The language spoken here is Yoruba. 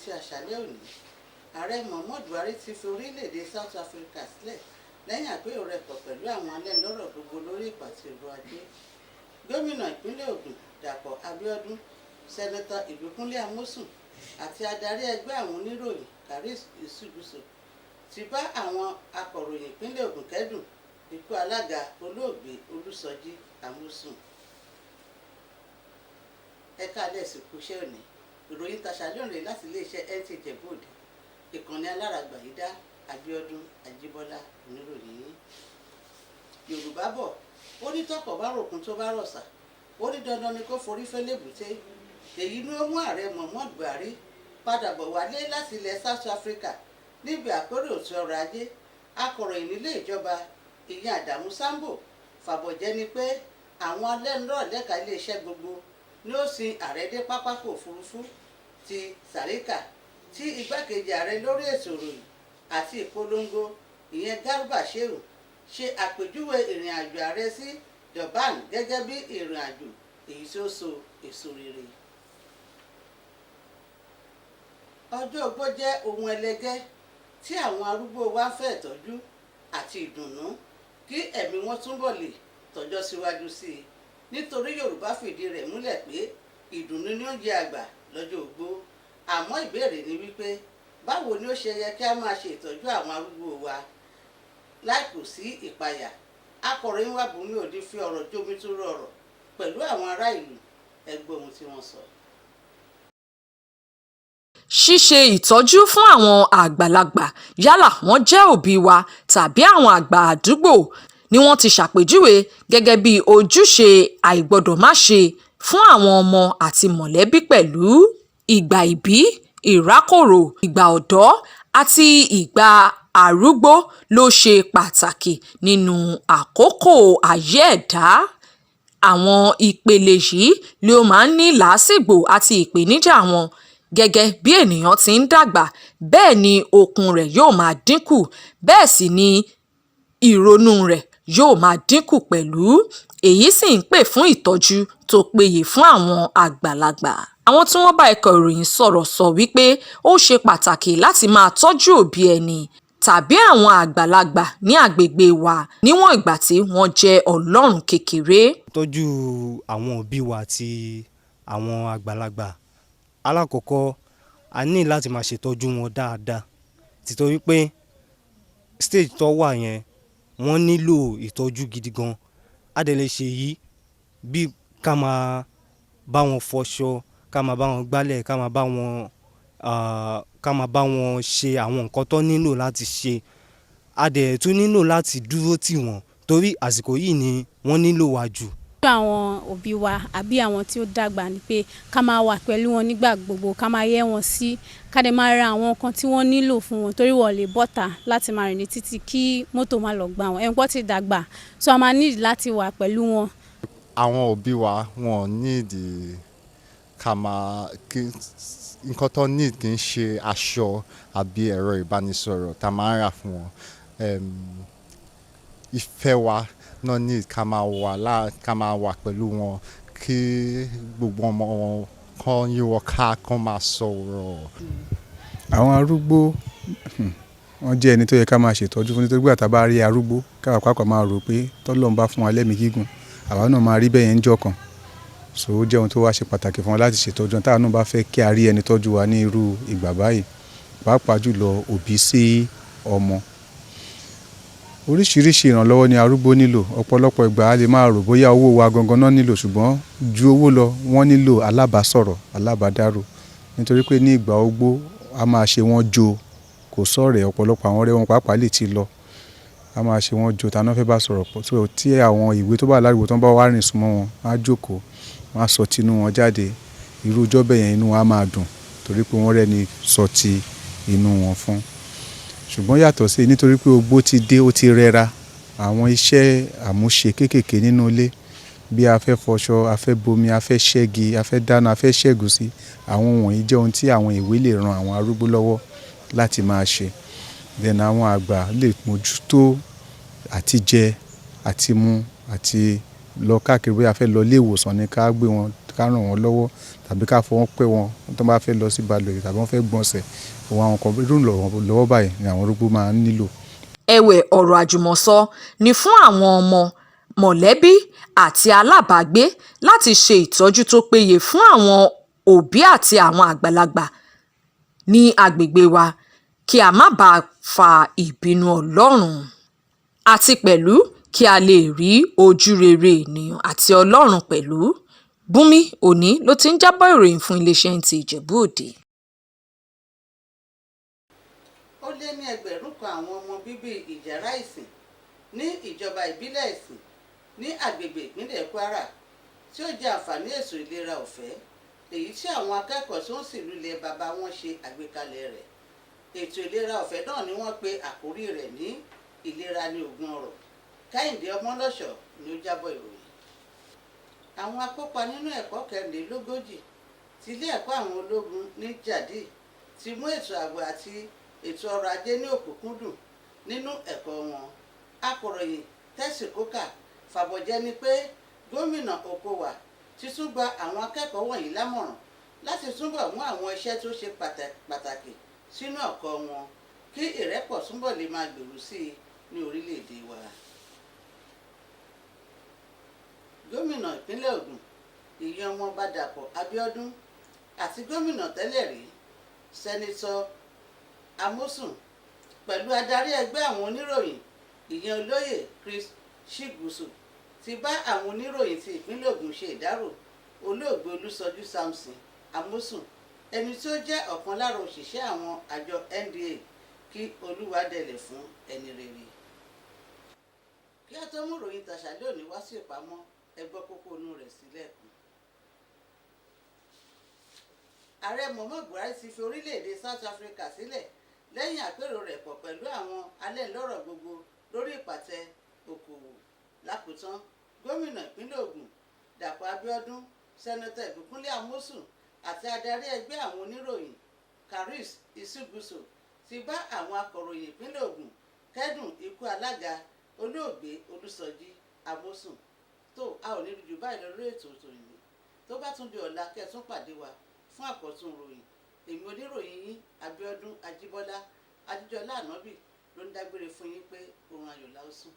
ti àṣálẹ́ òní. Ààrẹ Muhammadu Buhari ti fi orílẹ̀-èdè South Africa sílẹ̀ lẹ́yìn àpérò rẹ̀ pọ̀ pẹ̀lú àwọn alẹ́nulọ́rọ̀ gbogbo lórí ìpàtẹ ọrọ̀ ajé. Gómìnà ìpínlẹ̀ Ògùn Dàpọ̀ Abíọ́dún, Sẹ́nẹ́tọ̀ Ìbíkúnlé Amósùn àti adarí ẹgbẹ́ àwọn oníròyìn Karis Isuguso ti bá àwọn akọ̀ròyìn ìpínlẹ̀ Ògùn kẹ́dùn ikú alága olóògbé Olúsọjí Amósùn. Ẹ̀ka alẹ́ ìsìnkú iṣẹ́ òní. Ìròyìn tàṣálẹ́ òní láti iléeṣẹ́ NTA Ijebu ode. Ìkànnì alárágbà yìí dá Abíọ́dún Ajíbọ́lá oníròyìn. Yorùbá bọ̀ ó ní tọ́kọ̀ bá ròkun tó bá rọ̀ṣà ó ní dandan ni kó forí fẹ́lẹ́bùté. Èyí ni ó mú ààrẹ Muhammadu Buhari padà bọ̀ wálé láti ilẹ̀ South Africa níbi àpérò ètò ọrọ̀ ajé. Akọ̀ròyìn nílé ìjọba ìyẹn Àdàmú Sambo fàbọ̀jẹ́ ni pé àwọn alẹ́nulọ́rọ̀ lẹ́ka iléeṣẹ́ gbogbo ni ó sin ààrẹ dé pápákọ̀ òfurufú ti Sàríkà tí igbákejì ààrẹ lórí ètò ìròyìn àti ìpolongo ìyẹn Garba Shehu ṣe àpèjúwe ìrìn àjò ààrẹ sí Durban gẹ́gẹ́ bí ìrìn àjò èyí tí ó so èso rere. Ọjọ́ ogbó jẹ́ ohun ẹlẹgẹ́ tí àwọn arúgbó wa fẹ́ ìtọ́jú àti ìdùnnú kí ẹ̀mí wọn túbọ̀ lè tọ́jọ́ síwájú sí i nítorí Yorùbá fìdí rẹ̀ múlẹ̀ pé ìdùnnú ni ó jẹ́ àgbà lọ́jọ́ ogbó. Àmọ́ ìbéèrè ni wípé báwo ni ó ṣe yẹ kí a máa ṣe ìtọ́jú àwọn arúgbó wa láì kò sí ìpayà. Akọ̀ròyìn wa Bùnmi Òdì fi ọ̀rọ̀ jómitóró ọ̀rọ̀ pẹ̀lú àwọn ará ìlú. Ẹ gbọ́ ohun tí wọ́n sọ. Ṣíṣe ìtọ́jú fún àwọn àgbàlagbà yálà wọ́n jẹ́ òbí wa tàbí àwọn àgbà àdúgbò ni wọ́n ti ṣàpèjúwe gẹ́gẹ́ bí ojúṣe àìgbọ́dọ̀máṣe fún àwọn ọmọ àti mọ̀lẹ́bí pẹ̀lú ìgbà ìbí, ìrákòrò, ìgbà ọ̀dọ́ àti ìgbà arúgbó ló ṣe pàtàkì nínú àkókò ayé ẹ̀dá. Àwọn ìpele yìí ló máa ń ní làásìgbò àti ìpèníjà wọn. Gẹ́gẹ́ bí ènìyàn ti ń dàgbà, bẹ́ẹ̀ ni okun rẹ̀ yóò máa dínkù, bẹ́ẹ̀ sì ni ìrònú rẹ̀ yóò máa dínkù pẹ̀lú. Èyí sì ń pè fún ìtọ́jú tó péye fún àwọn àgbàlagbà. Àwọn tí wọ́n bá ikọ̀ ìròyìn sọ̀rọ̀ sọ wípé ó ṣe pàtàkì láti máa tọ́jú òbí ẹni tàbí àwọn àgbàlagbà ní agbègbè wa níwọ̀n ìgbà tí wọ́n jẹ́ ọlọ́run kékeré. Tọ́jú àwọn òbí wa àti àwọn àgbàlagbà. Alákọ̀ọ́kọ́, a ní láti máa ṣètọ́jú wọn dáadáa títorí pé stage tó wà yẹn wọ́n nílò ìtọ́jú gidi gan. A dẹ̀ lè ṣe yìí bí ká máa bá wọn fọṣọ, ká máa bá wọn gbálẹ̀, ká máa bá wọn ṣe àwọn nǹkan tó nílò láti ṣe. A dẹ̀ tún nílò láti dúró tì wọ́n torí àsìkò yìí ni wọ́n nílò wa jù. Àwọn òbí wa àbí àwọn tí ó dàgbà ni pé ká máa wà pẹ̀lú wọn nígbà gbogbo, ká máa yẹ́ wọn sí, ká dẹ̀ máa ra àwọn nǹkan tí wọ́n nílò fún wọn torí wọ́n lè bọ́ta láti máa rìn ní títì kí mọ́tò má lọ gbá wọn. Ẹ̀ńpọ́ ti dàgbà, so a máa need láti wà pẹ̀lú wọn. Àwọn òbí wa wọn need ká máa nǹkan tó need kì í ṣe aṣọ àbí ẹ̀rọ ìbánisọ̀rọ̀ tá a máa ń rà fún wọn. Ìfẹ́ wa náà need ká máa wà pẹ̀lú wọn kí gbogbo ọmọ wọn kan yí wọn ká kan máa sọ̀rọ̀. Àwọn arúgbó wọ́n jẹ́ ẹni tó yẹ ká máa ṣètọ́jú fún nítorí pé àtàbá rí arúgbó káwa pàápàá máa rò pé tọ́lọ́run bá fún wa lẹ́mìí gígùn àwa náà máa rí bẹ́ẹ̀ yẹn ń jọ́ kan. So ó jẹ́ ohun tó wá ṣe pàtàkì fún wa láti ṣètọ́jú táwa náà bá fẹ́ kí a rí ẹni tọ́jú wa ní irú ìgbà báyìí, pàápàá jùlọ òbí sí ọmọ. Oríṣiríṣi ìrànlọ́wọ́ ni arúgbó nílò. Ọ̀pọ̀lọpọ̀ ìgbà a lè máa rò bóyá owó wa gangan náà nílò, ṣùgbọ́n ju owó lọ wọ́n nílò alábàásọ̀rọ̀, alábàádárò. Nítorí pé ní ìgbà ogbó a máa ṣe wọ́n jo, kò sọ̀rẹ́, ọ̀pọ̀lọpọ̀ àwọn ọ̀rẹ́ wọn pàápàá lè ti lọ. A máa ṣe wọ́n jo ta náà fẹ́ bá sọ̀rọ̀ pọ̀. So tí àwọn ìwé tó bá lárugbo tó ń bá wá rìn súnmọ́ wọn, wọ́n á jókòó, wọ́n á sọ tinú wọn jáde. Irú ọjọ́ bẹ́ẹ̀ yẹn inú wọn á máa dùn torí pé wọ́n rẹ́ni sọ ti inú wọn fún. Ṣùgbọ́n yàtọ̀ sí nítorí pé ogbó ti dé, ó ti rẹra, àwọn iṣẹ́ àmúṣe kéékèèké nínú ilé bí a fẹ́ fọṣọ, a fẹ́ bomi, a fẹ́ ṣẹ́gi, a fẹ́ dáná, a fẹ́ ṣẹ́gùsí, àwọn wọ̀nyí jẹ́ ohun tí àwọn ìwé lè ran àwọn arúgbó lọ́wọ́ láti máa ṣe. Then àwọn àgbà lè mójútó àti jẹ, àti mu, àti lọ káàkiri bóyá a fẹ́ lọ ilé ìwòsàn ni ká gbé wọn ká ràn wọ́n lọ́wọ́ tàbí ká fọwọ́ pẹ́ wọn tó bá fẹ́ lọ sí balùwẹ̀ tàbí wọ́n fẹ́ gbọ̀nsẹ̀. Àwọn kan irú ìrànlọ́wọ́ báyìí ni àwọn arúgbó máa ń nílò. Ẹ̀wẹ̀, ọ̀rọ̀ àjùmọ̀sọ ni fún àwọn ọmọ, mọ̀lẹ́bí àti alábàágbé láti ṣe ìtọ́jú tó péye fún àwọn òbí àti àwọn àgbàlagbà ní agbègbè wa kí a má bàa fa ìbínú Ọlọ́run àti pẹ̀lú kí a lè rí ojú rere ènìyàn àti Ọlọ́run pẹ̀lú. Bùnmi Òní ló ti ń jábọ̀ ìròyìn fún iléeṣẹ́ NTA Ìjẹ̀bú Òde. Ó lé ní ẹgbẹ̀rún kan àwọn ọmọ bíbí Ìjàrá Ìsìn ní ìjọba ìbílẹ̀ Ìsìn ní agbègbè ìpínlẹ̀ Kwara tí ó jẹ àǹfààní ètò ìlera ọ̀fẹ́ èyí tí àwọn akẹ́kọ̀ọ́ tó ń sìnlú ilẹ̀ bàbá wọn ṣe àgbékalẹ̀ rẹ̀. Ètò ìlera ọ̀fẹ́ náà ni wọ́n pe àkórí rẹ̀ ní ìlera ní ògùn ọrọ̀. Kẹ́hìndé Ọmọlọ́ṣọ̀ ni ó jábọ̀ ìròyìn. Àwọn akópa nínú ẹ̀kọ́ 24 ti ilé ẹ̀kọ́ àwọn ológun ní Jàdí ti mú ètò ààbò àti ètò ọrọ̀ ajé ní òkúnkúndùn nínú ẹ̀kọ́ wọn. Akọ̀ròyìn Tẹ́sì Kókà fàbọ̀jẹ́ ni pé gómìnà Okowa ti tún gba àwọn akẹ́kọ̀ọ́ wọ̀nyí lámọ̀ràn láti túbọ̀ mú àwọn iṣẹ́ tó ṣe pàtàkì sínú ẹ̀kọ́ wọn kí ìrẹ́pọ̀ túbọ̀ lè máa gbèrú sí i ní orílẹ̀-èdè wa. Gómìnà ìpínlẹ̀ Ògùn ìyẹn ọmọọba Dàpọ̀ Abíọ́dún àti gómìnà tẹ́lẹ̀ rí sẹ́nitọ́ Amosun pẹ̀lú adarí ẹgbẹ́ àwọn oníròyìn ìyẹn olóyè Chris Shigusu ti bá àwọn oníròyìn ti ìpínlẹ̀ Ògùn ṣe ìdárò olóògbé Olúsọjú Samson Amosun ẹni tí ó jẹ́ ọ̀kan lára òṣìṣẹ́ àwọn àjọ NTA kí Olúwa dẹ̀lẹ̀ fún ẹni rere. Kí a tó mú ìròyìn tàṣálẹ́ òní wá sí ìpamọ́, ẹ gbọ́ kókó inú rẹ̀ sílẹ̀ kù. Ààrẹ Muhammadu Buhari ti fi orílẹ̀-èdè South Africa sílẹ̀ lẹ́yìn àpérò rẹ̀ pọ̀ pẹ̀lú àwọn alẹ́nulọ́rọ̀ gbogbo lórí ìpàtẹ okòwò. Lákòótán, gómìnà ìpínlẹ̀ Ògùn Dàpọ̀ Abíọ́dún, sẹ́nẹ́tọ̀ Ìbíkúnlé Amósùn àti adarí ẹgbẹ́ àwọn oníròyìn Chris Isiguso ti bá àwọn akọ̀ròyìn ìpínlẹ̀ Ògùn kẹ́dùn ikú alága olóògbé Olúsọjí Amósùn. Tó a ò ní jù báyìí lórí ètò òtòyìn tó bá tún di ọ̀la kẹ́tún pàdé wa fún àkọ́tún ròyìn. Èmi oníròyìn yín Abíọ́dún Ajíbọ́lá Adéjọlá Ànábì ló ń dágbére fún yín pé oorun ayọ̀ la ó sùn.